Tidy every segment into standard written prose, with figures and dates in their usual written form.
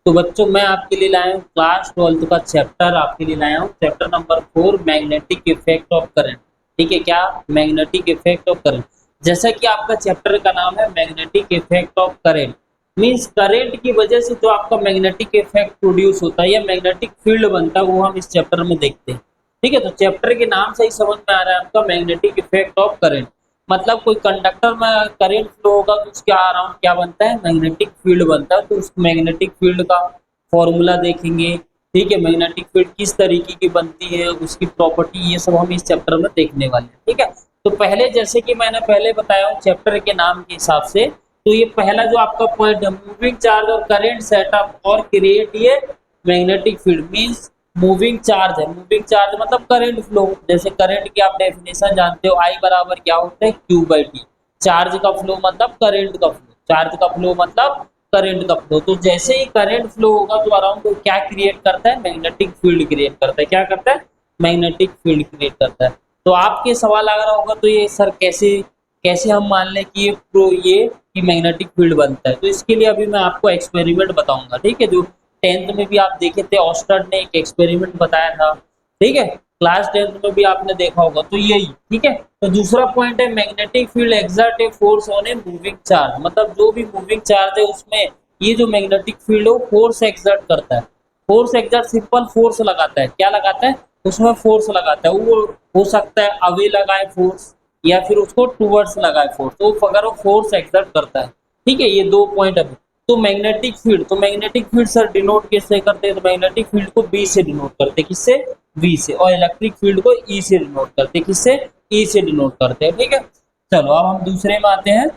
तो बच्चों मैं आपके लिए लाया हूँ क्लास 12th का चैप्टर आपके लिए लाया हूँ, chapter number 4 magnetic effect of current. ठीक है, क्या मैग्नेटिक इफेक्ट ऑफ करंट। जैसा कि आपका चैप्टर का नाम है magnetic effect of current, means current की वजह से जो आपका मैग्नेटिक इफेक्ट प्रोड्यूस होता है या मैग्नेटिक फील्ड बनता है वो हम इस चैप्टर में देखते हैं। ठीक है, तो चैप्टर के नाम से ही समझ में आ रहा है आपका मैग्नेटिक इफेक्ट ऑफ करंट, मतलब कोई कंडक्टर में करंट फ्लो होगा तो उसके अराउंड क्या बनता है, मैग्नेटिक फील्ड बनता है। तो उस मैग्नेटिक फील्ड का फॉर्मूला देखेंगे। ठीक है, मैग्नेटिक फील्ड किस तरीके की बनती है, उसकी प्रॉपर्टी, ये सब हम इस चैप्टर में देखने वाले हैं। ठीक है, तो पहले जैसे कि मैंने पहले बताया हूँ चैप्टर के नाम के हिसाब से, तो ये पहला जो आपका पॉइंट है मूविंग चार्ज और करंट सेटअप और क्रिएट ये magnetic field, means moving charge है। मूविंग चार्ज मतलब करंट फ्लो। जैसे करंट की आप डेफिनेशन जानते हो, आई बराबर क्या होता है, Q/T। चार्ज का फ्लो मतलब करंट का फ्लो, चार्ज का फ्लो मतलब करंट का फ्लो। तो जैसे ही करंट फ्लो होगा तो अराउंड तो क्या क्रिएट करता है, मैग्नेटिक फील्ड क्रिएट करता है। क्या करता है, मैग्नेटिक फील्ड क्रिएट करता है। तो आपके सवाल आ रहा होगा तो ये सर कैसे कैसे हम मान लें कि ये कि मैग्नेटिक फील्ड बनता है। तो इसके लिए अभी मैं आपको एक्सपेरिमेंट बताऊंगा। ठीक है, जो 10th में भी आप देखे थे, ऑस्टर्ड ने एक एक्सपेरिमेंट बताया था। ठीक है, क्लास 10th में भी आपने देखा होगा, तो यही। ठीक है, तो दूसरा पॉइंट है magnetic field exert a force on a moving charge, मतलब जो भी मूविंग चार्ज है उसमें ये जो मैग्नेटिक फील्ड है वो फोर्स एक्सर्ट करता है। फोर्स एक्सर्ट सिंपल फोर्स लगाता है, क्या लगाता है, उसमें फोर्स लगाता है। वो हो सकता है अवे लगाए फोर्स या फिर उसको टूवर्ड्स लगाए फोर्स, तो अगर वो फोर्स एक्सर्ट करता है। ठीक है, ये दो पॉइंट है। तो मैग्नेटिक फील्ड सर डिनोट किससे करते हैं, तो मैग्नेटिक फील्ड को बी से डिनोट करते हैं, किससे, बी से। और इलेक्ट्रिक फील्ड को ई से डिनोट करते हैं, किससे, ई से डिनोट करते हैं। ठीक है, चलो अब हम दूसरे में आते हैं।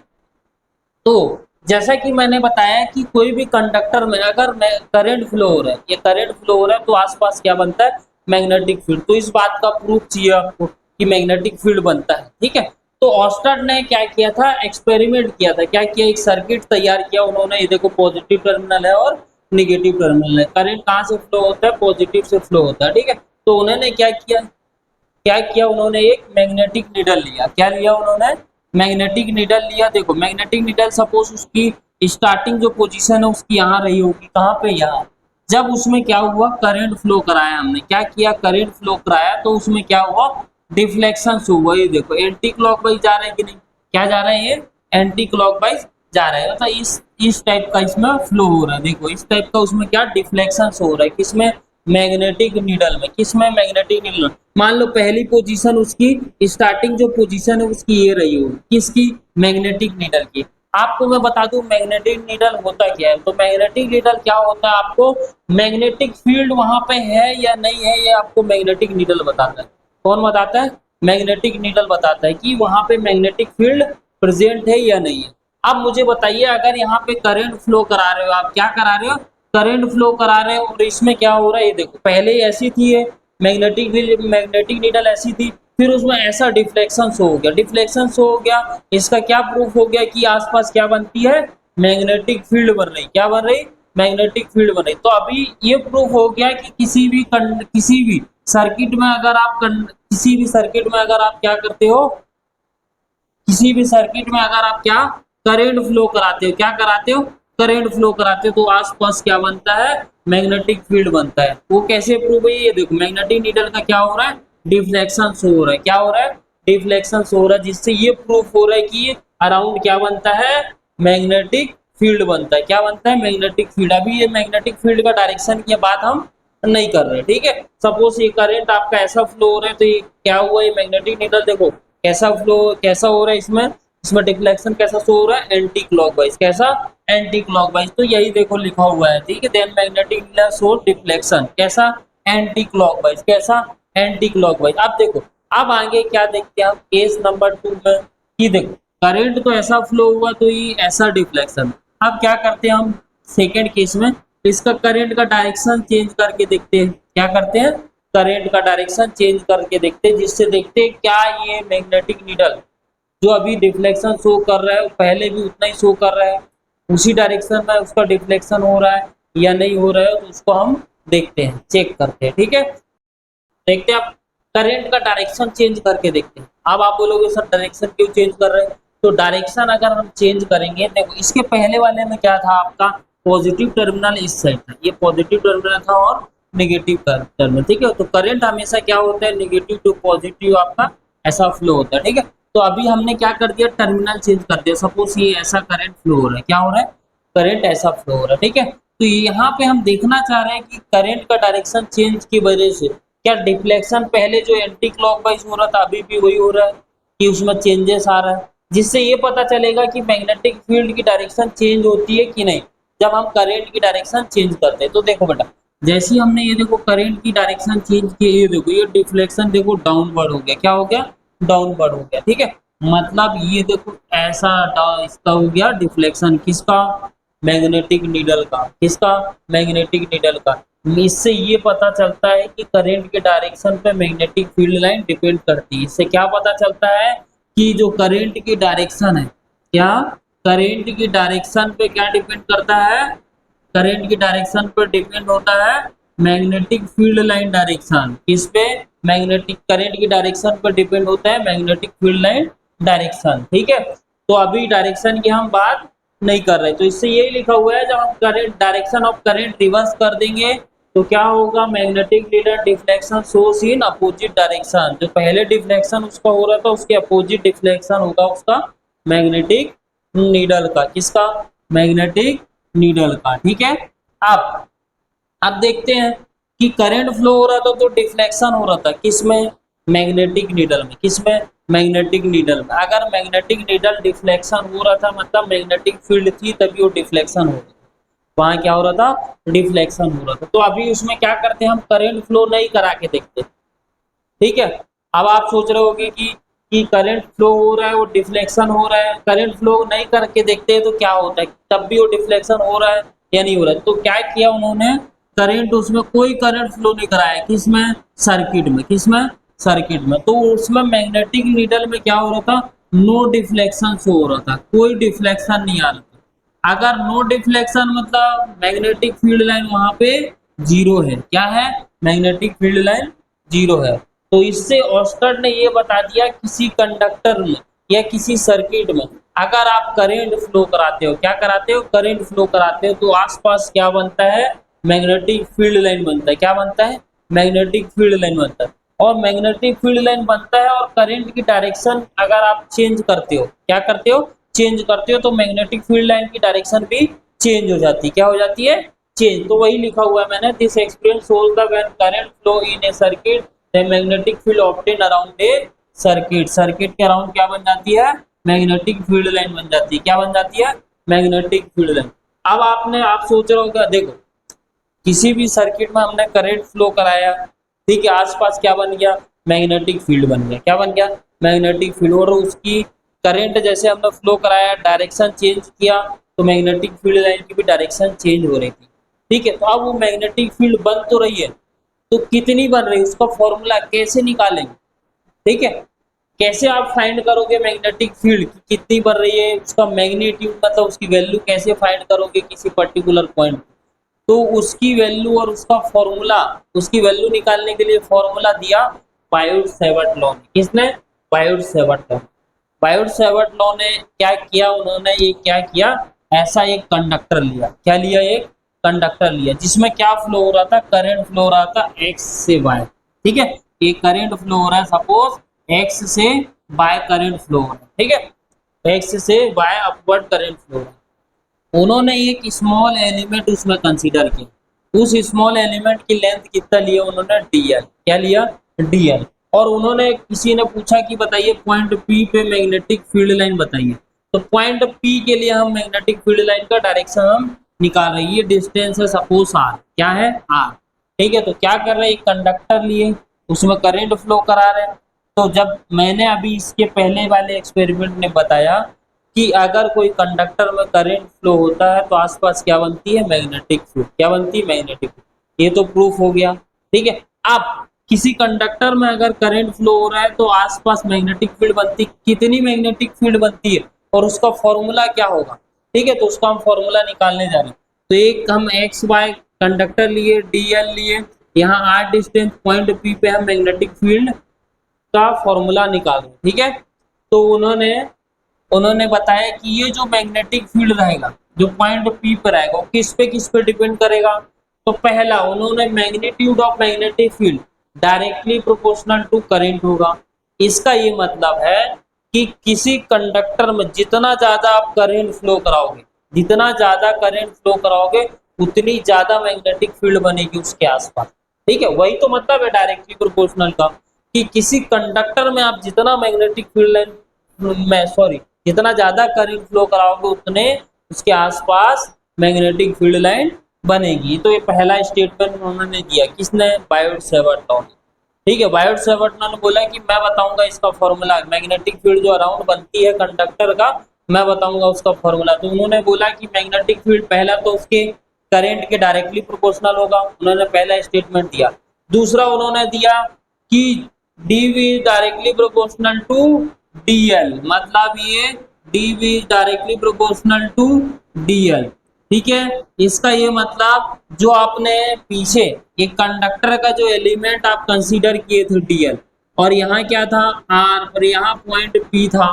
तो जैसा कि मैंने बताया कि कोई भी कंडक्टर में अगर करंट फ्लो हो रहा है, ये करंट फ्लो हो रहा है तो आसपास क्या बनता है, मैग्नेटिक फील्ड। तो इस बात का प्रूफ चाहिए आपको कि मैग्नेटिक फील्ड बनता है। ठीक है, तो ऑस्टर्ड ने क्या किया था, एक्सपेरिमेंट किया था। क्या किया, एक सर्किट तैयार किया उन्होंने। ये देखो पॉजिटिव टर्मिनल है और निगेटिव टर्मिनल है। करंट कहाँ से फ्लो होता है, पॉजिटिव से फ्लो होता है। ठीक है, तो उन्होंने क्या किया उन्होंने एक मैग्नेटिक नीडल लिया। क्या लिया उन्होंने, मैग्नेटिक नीडल लिया। देखो मैग्नेटिक नीडल सपोज उसकी स्टार्टिंग जो पोजीशन है उसकी यहाँ रही होगी, कहाँ पे, यहाँ। जब उसमें क्या हुआ, करंट फ्लो कराया हमने, क्या किया, करंट फ्लो कराया, तो उसमें क्या हुआ, डिफ्लेक्शन हुआ। ये देखो एंटी क्लॉकवाइज जा रहा है कि नहीं, क्या जा रहा है, ये एंटी क्लॉकवाइज जा रहा है। मतलब इस टाइप का इसमें फ्लो हो रहा है। देखो इस टाइप का उसमें क्या डिफ्लेक्शन हो रहा है, किसमें, मैग्नेटिक नीडल में। किसमें, मैग्नेटिक नीडल। मान लो पहली पोजीशन उसकी, स्टार्टिंग जो पोजीशन है उसकी ये रही हो, किसकी, मैग्नेटिक नीडल की। आपको मैं बता दूं मैग्नेटिक नीडल होता क्या है। तो मैग्नेटिक नीडल क्या होता है, आपको मैग्नेटिक फील्ड वहां पे है या नहीं है, ये आपको मैग्नेटिक नीडल बताता है। कौन बताता है, मैग्नेटिक नीडल बताता है कि वहां पे मैग्नेटिक फील्ड प्रेजेंट है या नहीं है। अब मुझे बताइए, अगर यहाँ पे करंट फ्लो करा रहे हो, आप क्या करा रहे हो, करंट फ्लो करा रहे हो, और इसमें क्या हो रहा है, ये देखो पहले ऐसी थी ये मैग्नेटिक नीडल ऐसी थी, फिर उसमें ऐसा डिफ्लेक्शन शो हो गया, डिफ्लेक्शन शो हो गया। इसका क्या प्रूफ हो गया कि आसपास क्या बनती है, मैग्नेटिक फील्ड बन रही। क्या बन रही, मैग्नेटिक फील्ड बन रही। तो अभी ये प्रूफ हो गया कि किसी भी सर्किट में अगर आप किसी भी सर्किट में अगर आप क्या करते हो, किसी भी सर्किट में अगर आप क्या करंट फ्लो कराते हो, क्या कराते हो, करंट फ्लो कराते हो, तो आसपास क्या बनता है, मैग्नेटिक फील्ड बनता है। वो कैसे प्रूव है, ये देखो मैग्नेटिक नीडल का क्या हो रहा है, डिफ्लेक्शन शो हो रहा है। क्या हो रहा है, डिफ्लेक्शन शो हो रहा है, जिससे ये प्रूफ हो रहा है कि अराउंड क्या बनता है, मैग्नेटिक फील्ड बनता है। क्या बनता है, मैग्नेटिक फील्ड। अभी ये मैग्नेटिक फील्ड का डायरेक्शन की बात हम नहीं कर रहे। ठीक है, सपोज ये करंट आपका ऐसा फ्लो हो रहा है, तो ये क्या हुआ, ये मैग्नेटिक नीडल देखो कैसा फ्लो, कैसा हो रहा है, इसमें इसमें डिफ्लेक्शन कैसा शो हो रहा है, एंटी क्लॉकवाइज। कैसा, एंटी क्लॉकवाइज। तो यही देखो लिखा हुआ है। ठीक है, then magnetic needle show deflection कैसा, एंटी क्लॉकवाइज। कैसा, एंटी क्लॉकवाइज। अब देखो, अब आगे क्या देखते हैं हम केस नंबर 2 में, कि देखो करंट तो ऐसा फ्लो हुआ तो ये ऐसा डिफ्लेक्शन। अब क्या करते हैं हम सेकेंड केस में, इसका करंट का डायरेक्शन चेंज करके देखते हैं। क्या करते हैं, करंट का डायरेक्शन चेंज करके देखते हैं, जिससे देखते हैं क्या ये मैग्नेटिक नीडल जो अभी डिफ्लेक्शन शो कर रहा है पहले भी उतना ही शो कर रहा है, उसी डायरेक्शन में उसका डिफ्लेक्शन हो रहा है या नहीं हो रहा है, तो उसको हम देखते हैं, चेक करते हैं। ठीक है, देखते हैं आप करंट का डायरेक्शन चेंज करके देखते हैं। अब आप बोलोगे सर डायरेक्शन क्यों चेंज कर रहे हैं, तो डायरेक्शन अगर हम चेंज करेंगे, देखो इसके पहले वाले में क्या था आपका, पॉजिटिव टर्मिनल इस साइड था, ये पॉजिटिव टर्मिनल था और नेगेटिव टर्मिनल, ठीक है। तो करंट हमेशा क्या होता है, नेगेटिव टू पॉजिटिव आपका ऐसा फ्लो होता है, ठीक है। तो अभी हमने क्या कर दिया, टर्मिनल चेंज कर दिया। सपोज ये ऐसा करंट फ्लो हो रहा है, क्या हो रहा है, करंट ऐसा फ्लो हो रहा है, ठीक है। तो यहाँ पे हम देखना चाह रहे हैं कि करंट का डायरेक्शन चेंज की वजह से क्या डिफ्लेक्शन पहले जो एंटी क्लॉकवाइज हो रहा था अभी भी वही हो रहा है कि उसमें चेंजेस आ रहा है, जिससे ये पता चलेगा कि मैग्नेटिक फील्ड की डायरेक्शन चेंज होती है कि नहीं जब हम करंट की डायरेक्शन चेंज करते हैं। तो देखो बेटा, जैसे ही हमने ये देखो करंट की डायरेक्शन चेंज की, ये देखो ये डिफ्लेक्शन देखो डाउनवर्ड हो गया, क्या हो गया, डाउनवर्ड हो गया, ठीक है। मतलब ये देखो ऐसा इसका हो गया डिफ्लेक्शन, किसका, मैग्नेटिक नीडल का, किसका, मैग्नेटिक नीडल का। इससे ये पता चलता है कि करंट के डायरेक्शन पे मैग्नेटिक फील्ड लाइन डिपेंड करती है। इससे क्या पता चलता है कि जो करंट की डायरेक्शन है, क्या करंट की डायरेक्शन पे क्या डिपेंड करता है, करंट की डायरेक्शन पर डिपेंड होता है मैग्नेटिक फील्ड लाइन डायरेक्शन। किस पे, मैग्नेटिक, करंट की डायरेक्शन पर डिपेंड होता है मैग्नेटिक फील्ड लाइन डायरेक्शन, ठीक है। तो अभी डायरेक्शन की हम बात नहीं कर रहे, तो इससे यही लिखा हुआ है जब हम current, direction of current reverse कर देंगे तो क्या होगा, magnetic needle deflection source in opposite direction. जो पहले डिफ्लेक्शन उसका हो रहा था उसके अपोजिट डिफ्लेक्शन होगा उसका मैग्नेटिक नीडल का, किसका, मैग्नेटिक नीडल का, ठीक है। अब देखते हैं कि करंट फ्लो हो रहा था तो डिफ्लेक्शन हो रहा था किसमें, मैग्नेटिक नीडल में, किसमें, मैग्नेटिक नीडल में। अगर मैग्नेटिक नीडल डिफ्लेक्शन हो रहा था मतलब मैग्नेटिक फील्ड थी तभी वो डिफ्लेक्शन हो रहा था, वहां क्या हो रहा था, डिफ्लेक्शन हो रहा था। तो अभी उसमें क्या करते हैं, हम करंट फ्लो नहीं करा के देखते, ठीक है। अब आप सोच रहे होगे कि करंट फ्लो हो रहा है वो डिफ्लेक्शन हो रहा है, करंट फ्लो नहीं करके देखते हैं तो क्या होता है, तब भी वो डिफ्लेक्शन हो रहा है या नहीं हो रहा है। तो क्या किया उन्होंने, करंट, उसमें कोई करंट फ्लो नहीं कराया, किसमें, सर्किट में, किसमें, सर्किट में। तो उसमें मैग्नेटिक नीडल में क्या हो रहा था, नो डिफ्लेक्शन शो हो रहा था, कोई डिफ्लेक्शन नहीं आ रहा था। अगर नो डिफ्लेक्शन मतलब मैग्नेटिक फील्ड लाइन वहां पे जीरो है, क्या है, मैग्नेटिक फील्ड लाइन जीरो है। तो इससे ऑस्टर ने ये बता दिया किसी कंडक्टर में या किसी सर्किट में अगर आप करंट फ्लो कराते हो, क्या कराते हो, करंट फ्लो कराते हो, तो आसपास क्या बनता है, मैग्नेटिक फील्ड लाइन बनता है, क्या बनता है, मैग्नेटिक फील्ड लाइन बनता है। और मैग्नेटिक फील्ड लाइन बनता है और करंट की डायरेक्शन अगर आप चेंज करते हो, क्या करते हो, चेंज करते हो, तो मैग्नेटिक फील्ड लाइन की डायरेक्शन भी चेंज हो जाती है, क्या हो जाती है, चेंज। तो वही लिखा हुआ है मैंने, this experience shows the when current flow in A circuit the magnetic field obtain around a circuit, circuit के अराउंड क्या बन जाती है, मैग्नेटिक फील्ड लाइन बन जाती है, क्या बन जाती है, मैग्नेटिक फील्ड लाइन। अब आप सोच रहे हो, देखो किसी भी सर्किट में हमने करंट फ्लो कराया, ठीक है, आसपास क्या बन गया, मैग्नेटिक फील्ड बन गया, क्या बन गया, मैग्नेटिक फील्ड। और उसकी करंट जैसे हमने फ्लो कराया, डायरेक्शन चेंज किया तो मैग्नेटिक फील्ड लाइन की भी डायरेक्शन चेंज हो रही थी, ठीक है। तो अब वो मैग्नेटिक फील्ड बन तो रही है, तो कितनी बन रही है उसका फॉर्मूला कैसे निकालेंगे, ठीक है। कैसे आप फाइंड करोगे मैग्नेटिक फील्ड कितनी बढ़ रही है, उसका मैग्नीट्यूड मतलब उसकी वैल्यू कैसे फाइंड करोगे किसी पर्टिकुलर पॉइंट। तो उसकी वैल्यू और उसका फॉर्मूला, उसकी वैल्यू निकालने के लिए फॉर्मूला दिया बायोट-सैवर्ट लॉ ने, किसने, बायोट-सैवर्ट लॉ। बायोट-सैवर्ट लॉ ने क्या किया, उन्होंने ये क्या किया, ऐसा एक कंडक्टर लिया, क्या लिया, एक कंडक्टर लिया जिसमें क्या फ्लो हो रहा था, करंट फ्लो हो रहा था एक्स से वाई, ठीक है। ये करंट फ्लो हो रहा है, सपोज एक्स से वाई करंट फ्लो हो रहा है, ठीक है, एक्स से वाई अपवर्ड करंट फ्लो हो रहा है। उन्होंने एक स्मॉल एलिमेंट उसमें कंसीडर किया, उस स्मॉल एलिमेंट की लेंथ कितना लिया उन्होंने, डीएल, क्या लिया, डीएल। और उन्होंने, किसी ने पूछा कि बताइए पॉइंट पी पे मैग्नेटिक फील्ड लाइन बताइए, तो पॉइंट पी के लिए हम मैग्नेटिक फील्ड लाइन का डायरेक्शन हम निकाल रहे हैं। ये डिस्टेंस है सपोज आर, क्या है, आर, ठीक है। तो क्या कर रहे हैं, कंडक्टर लिए उसमें करंट फ्लो करा रहे हैं। तो जब मैंने अभी इसके पहले वाले एक्सपेरिमेंट ने बताया कि अगर कोई कंडक्टर में करंट फ्लो होता है तो आसपास क्या बनती है, मैग्नेटिक फील्ड, क्या बनती है, मैग्नेटिक फील्ड। ये तो प्रूफ हो गया, ठीक है। अब किसी कंडक्टर में अगर करंट फ्लो हो रहा है तो आसपास मैग्नेटिक फील्ड बनती, कितनी मैग्नेटिक फील्ड बनती है और उसका फॉर्मूला क्या होगा, ठीक है। तो उसका हम फॉर्मूला निकालने जा रहे हैं। तो एक हम एक्स वाई कंडक्टर लिए, डीएल लिए, यहाँ आर डिस्टेंस पॉइंट पी पे हम मैग्नेटिक फील्ड का फॉर्मूला निकाल रहे हैं, ठीक है। तो उन्होंने उन्होंने बताया कि ये जो मैग्नेटिक फील्ड रहेगा जो पॉइंट पी पर आएगा वो किस पे डिपेंड करेगा। तो पहला उन्होंने magnitude of magnetic field directly proportional to current होगा। इसका ये मतलब है कि किसी कंडक्टर में जितना ज्यादा आप करंट फ्लो कराओगे, जितना ज्यादा करंट फ्लो कराओगे उतनी ज्यादा मैग्नेटिक फील्ड बनेगी उसके आसपास। ठीक है, वही तो मतलब है डायरेक्टली प्रोपोर्शनल का, कि किसी कंडक्टर में आप जितना मैग्नेटिक फील्ड में सॉरी जितना ज्यादा करंट फ्लो कराओगे उतने उसके आसपास मैग्नेटिक फील्ड लाइन बनेगी। तो ये पहला स्टेटमेंट उन्होंने दिया, किसने? बायोट-सैवर्ट लॉ ने। ठीक है, बायोट-सैवर्ट लॉ ने बोला कि मैं बताऊंगा इसका फॉर्मूला, मैग्नेटिक फील्ड जो अराउंड बनती है कंडक्टर का मैं बताऊंगा उसका फॉर्मूला। तो उन्होंने बोला कि मैग्नेटिक फील्ड पहला तो उसके करंट के डायरेक्टली प्रोपोर्शनल होगा, उन्होंने पहला स्टेटमेंट दिया। दूसरा उन्होंने दिया कि DV directly proportional to DL, मतलब ये DV directly proportional to DL. ठीक है, इसका ये मतलब जो आपने पीछे एक कंडक्टर का जो एलिमेंट आप कंसीडर किए थे डीएल, और यहाँ क्या था आर, और यहाँ पॉइंट पी था।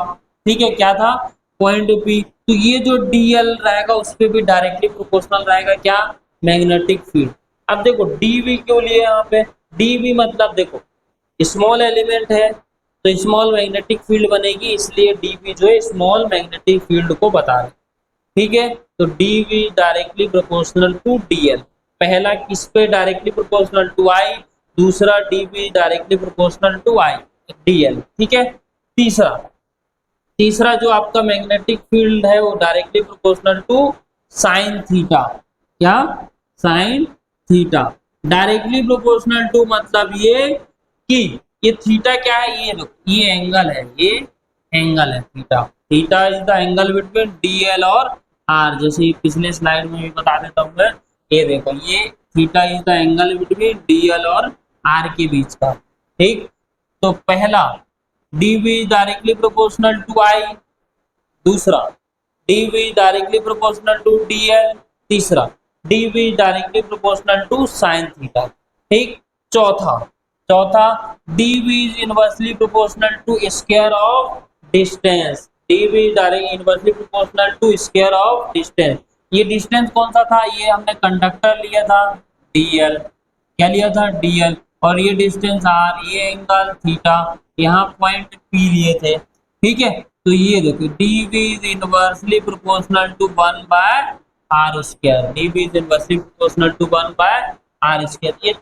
ठीक है, क्या था? Point P. तो ये जो डीएल रहेगा उस पर भी डायरेक्टली प्रोपोर्शनल रहेगा क्या? Magnetic field. अब देखो डीवी क्यों लिए यहाँ पे? डीवी मतलब देखो स्मॉल एलिमेंट है तो स्मॉल मैग्नेटिक फील्ड बनेगी, इसलिए डीवी जो है स्मॉल मैग्नेटिक फील्ड को बता रहे। ठीक है, तो DV directly proportional to DL. पहला किस पे डायरेक्टली प्रोपोर्शनल? To I. दूसरा DV directly proportional to I DL. ठीक है, तीसरा तीसरा जो आपका मैग्नेटिक फील्ड है वो directly proportional to sine theta. क्या? Sine theta. Directly proportional to मतलब ये कि ये थीटा क्या है? ये एंगल है, ये एंगल है theta. Theta is the angle between dl और आर। जैसे पिछले स्लाइड में भी बता देता हूँ मैं, ये देखो ये theta is the angle between dl और आर के बीच का। ठीक, तो पहला dB directly proportional to I, दूसरा DV directly proportional to dl, तीसरा dB directly proportional to sine theta. ठीक, चौथा चौथा dB is inversely proportional to square of distance. DB directly inversely proportional to square of distance. ये distance कौन सा था? ये हमने कंडक्टर लिया था डीएल। क्या लिया था? डीएल। और ये डिस्टेंस आर, ये एंगल थीटा, यहाँ पॉइंट पी लिए थे। ठीक है, तो ये देखो DV is inversely proportional to 1 by R square. DV is inversely proportional to 1 by R square. ये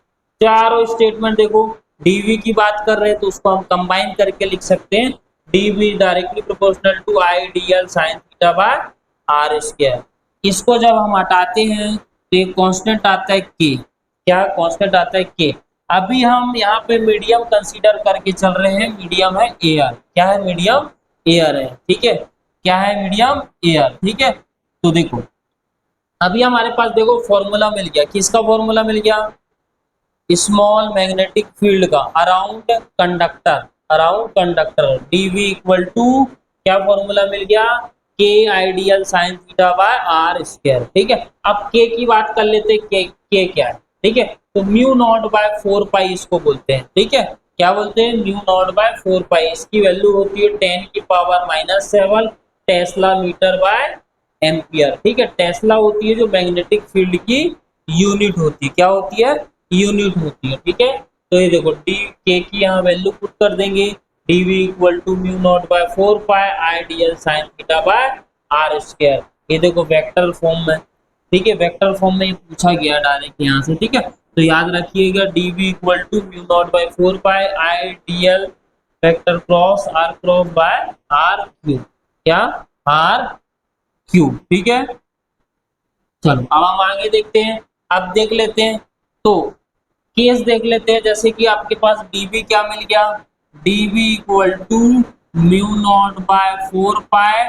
चारों स्टेटमेंट देखो डीवी की बात कर रहे हैं तो उसको हम कंबाइन करके लिख सकते हैं, DV directly proportional to I DL sine theta by R square. इसको जब हम हटाते हैं तो एक कांस्टेंट आता है के। क्या कांस्टेंट आता है? के। अभी हम यहाँ पे मीडियम कंसीडर करके चल रहे हैं, मीडियम है एयर। क्या है? मीडियम एयर है। ठीक है, क्या है? Medium air. ठीक है, तो देखो अभी हमारे पास देखो फॉर्मूला मिल गया। किसका फॉर्मूला मिल गया? स्मॉल मैग्नेटिक फील्ड का around conductor, around conductor DV equal to क्या फॉर्मूला मिल गया? K I DL sine theta by R square. ठीक है, अब के की बात कर लेते हैं, के क्या है? ठीक है, तो म्यू नॉट बाय 4 पाई इसको बोलते हैं। ठीक है, क्या बोलते हैं? Mu naught by 4 pi. इसकी वैल्यू होती है 10 की power -7 tesla metre by ampere. ठीक है, टेस्ला होती है जो मैग्नेटिक फील्ड की यूनिट होती है। क्या होती है? यूनिट होती है। ठीक है, तो ये देखो डी के की यहाँ वैल्यू पुट कर देंगे, DV equal to mu naught by 4 pi I DL sine theta by R square. ये देखो वेक्टर फॉर्म में। ठीक है, वेक्टर फॉर्म में ये पूछा गया डायरेक्ट यहाँ से। ठीक है, तो याद रखिएगा dB equal to mu naught by 4 pi I dl vector cross by r cube. क्या? R cube. ठीक है, चलो अब हम आगे देखते हैं। अब देख लेते हैं तो केस देख लेते हैं। जैसे कि आपके पास डीवी क्या मिल गया? DV equal to mu naught by 4 pi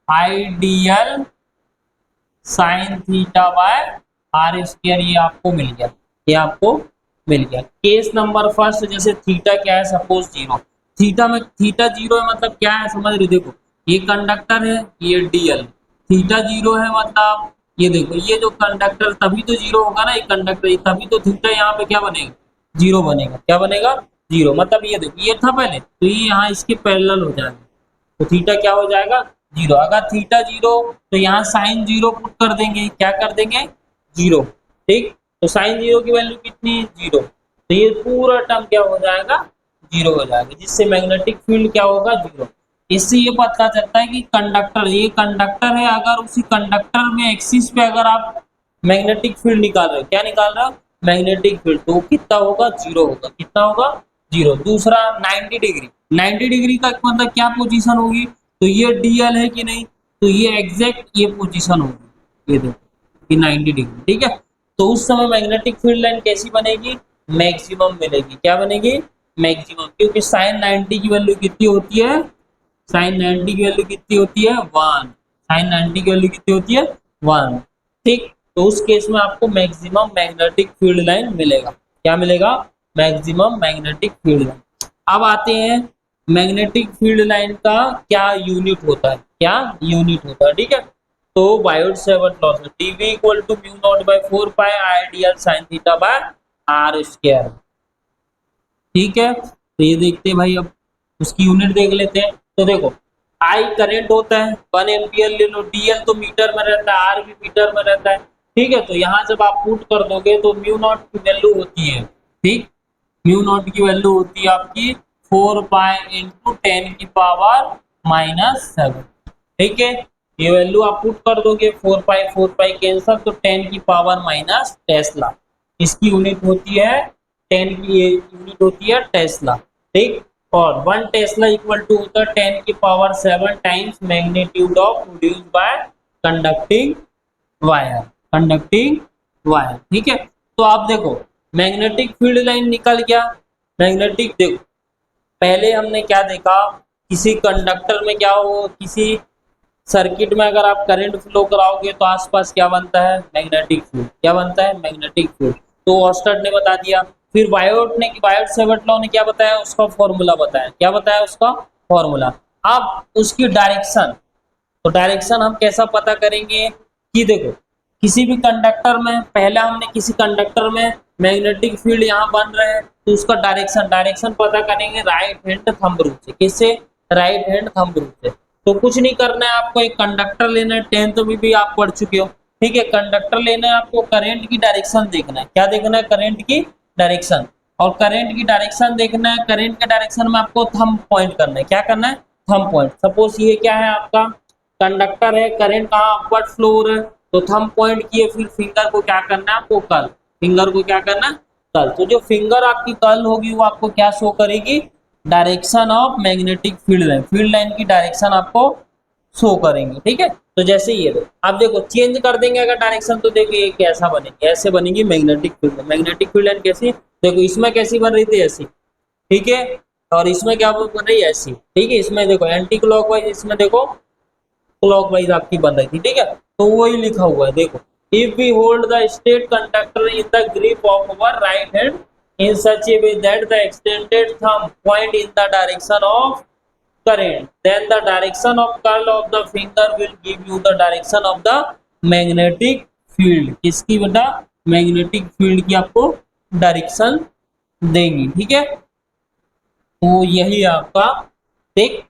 I DL sine theta by R square. ये आपको मिल गया, ये आपको मिल गया। केस नंबर फर्स्ट, जैसे थीटा क्या है? सपोज 0। थीटा में थीटा 0 है मतलब क्या है? समझ रहे? देखो ये कंडक्टर है, ये डीएल, थीटा 0 है मतलब ये देखो ये जो कंडक्टर तभी तो 0 होगा ना, ये कंडक्टर तभी तो थीटा यहाँ पे क्या बनेगा? 0 बनेगा। क्या बनेगा? 0। मतलब ये देखो ये था पहले तो ये यहाँ इसके पैरेलल हो जाएगा, तो थीटा क्या हो जाएगा? जीरो। अगर थीटा जीरो तो यहाँ साइन जीरो पुट कर देंगे, क्या कर देंगे, जीरो। ठीक, तो साइन जीरो की वैल्यू कितनी है, जीरो। तो ये पूरा टर्म क्या हो जाएगा, जीरो हो जाएगा, जिससे मैग्नेटिक फील्ड क्या होगा, जीरो। इससे ये पता चलता है कि कंडक्टर, ये कंडक्टर है, अगर उसी कंडक्टर में एक्सिस पे अगर आप मैग्नेटिक फील्ड निकाल रहे हो, क्या निकाल रहे हो, मैग्नेटिक फील्ड, तो कितना होगा, जीरो होगा। कितना होगा, जीरो। दूसरा 90 डिग्री, 90 डिग्री का मतलब क्या पोजीशन होगी, तो ये डीएल है कि नहीं, तो ये एग्जैक्ट ये पोजीशन होगी, ये देखो कि 90 डिग्री। ठीक है, तो उस समय मैग्नेटिक फील्ड लाइन कैसी बनेगी, मैक्सिमम मिलेगी। क्या बनेगी, मैक्सिमम, क्योंकि साइन 90 की वैल्यू कितनी होती है, साइन 90 की वैल्यू कितनी होती है, 1। साइन 90 की वैल्यू कितनी होती है, 1। ठीक, तो उस केस में आपको मैक्सिमम मैग्नेटिक फील्ड लाइन मिलेगा। क्या मिलेगा, मैक्सिमम मैग्नेटिक फील्ड लाइन। अब आते हैं मैग्नेटिक फील्ड लाइन का क्या यूनिट होता है, क्या यूनिट होता है। ठीक है, तो Biot Savart law, dV equal to mu naught by 4 pi I DL sine theta by R square. ठीक है, तो ये देखते हैं भाई, अब उसकी यूनिट देख लेते हैं। तो देखो, आई करंट होता है, 1 एम्पियर ले लो, डीएल तो मीटर में रहता है, आर भी मीटर में रहता है। ठीक है, तो यहाँ जब आप पुट कर दोगे तो म्यू नॉट की वैल्यू होती है, ठीक, म्यू नॉट की वैल्यू होती है आपकी 4 पाई इंटू 10 की पावर -7। ठीक है, ये वैल्यू आप पुट कर दोगे, 4 पाई कैंसल, तो 10 की पावर माइनस टेस्ला, इसकी यूनिट होती है 10 की यूनिट होती है टेस्ला। ठीक, और 1 टेस्ला इक्वल टू होता है 10 की power 7 times magnitude of produced by conducting wire, conducting wire. ठीक है, तो आप देखो मैग्नेटिक फील्ड लाइन निकल गया। मैग्नेटिक, देखो पहले हमने क्या देखा, किसी कंडक्टर में क्या हो, किसी सर्किट में अगर आप करंट फ्लो कराओगे तो आसपास क्या बनता है, मैग्नेटिक फील्ड। क्या बनता है, मैग्नेटिक फील्ड। तो ऑस्टर्ड ने बता दिया। फिर बायोट-सेवर्ट लॉ ने क्या बताया, उसका फॉर्मूला बताया। क्या बताया, उसका फॉर्मूला। अब उसकी डायरेक्शन, तो डायरेक्शन हम कैसा पता करेंगे कि देखो किसी भी कंडक्टर में, पहला हमने किसी कंडक्टर में मैग्नेटिक फील्ड यहाँ बन रहे हैं, तो उसका डायरेक्शन, डायरेक्शन पता करेंगे राइट हैंड थंब रूल से। किससे, राइट हैंड थंब रूल से। तो कुछ नहीं करना है आपको, एक कंडक्टर लेना है, 10th में भी आप पढ़ चुके हो। ठीक है, कंडक्टर लेना है आपको, करंट की डायरेक्शन देखना है। क्या देखना है, करंट की डायरेक्शन। और करंट की डायरेक्शन देखना है, करंट के डायरेक्शन में आपको थंब पॉइंट करना है। क्या करना है, थंब पॉइंट। सपोज ये क्या है, आपका कंडक्टर है, करंट कहाँ अपवर्ड फ्लो हो रहा है, तो थंब पॉइंट किए, फिर फिंगर को क्या करना है आपको, कर्ल, फिंगर को क्या करना है, कर्ल। तो जो फिंगर आपकी कर्ल होगी वो आपको क्या शो करेगी, direction of magnetic field line, field line की डायरेक्शन आपको शो करेंगे। ठीक है, तो जैसे ये दो आप देखो चेंज कर देंगे अगर डायरेक्शन, तो देखो ये कैसा बनेगी, ऐसे बनेगी magnetic field. Magnetic field line कैसी, देखो इसमें कैसी बन रही थी, ऐसी। ठीक है, और इसमें क्या बन रही है, ऐसी। ठीक है, इसमें देखो एंटी क्लॉकवाइज, इसमें देखो क्लॉकवाइज आपकी बन रही थी। ठीक है, तो वही लिखा हुआ है, देखो if we hold the state conductor in the grip of our right hand in such a way that the extended thumb point in the direction of current, then the direction of curl of the finger will give you the direction of the magnetic field। किसकी बेटा, magnetic field की आपको direction देंगी। ठीक है, तो यही आपका एक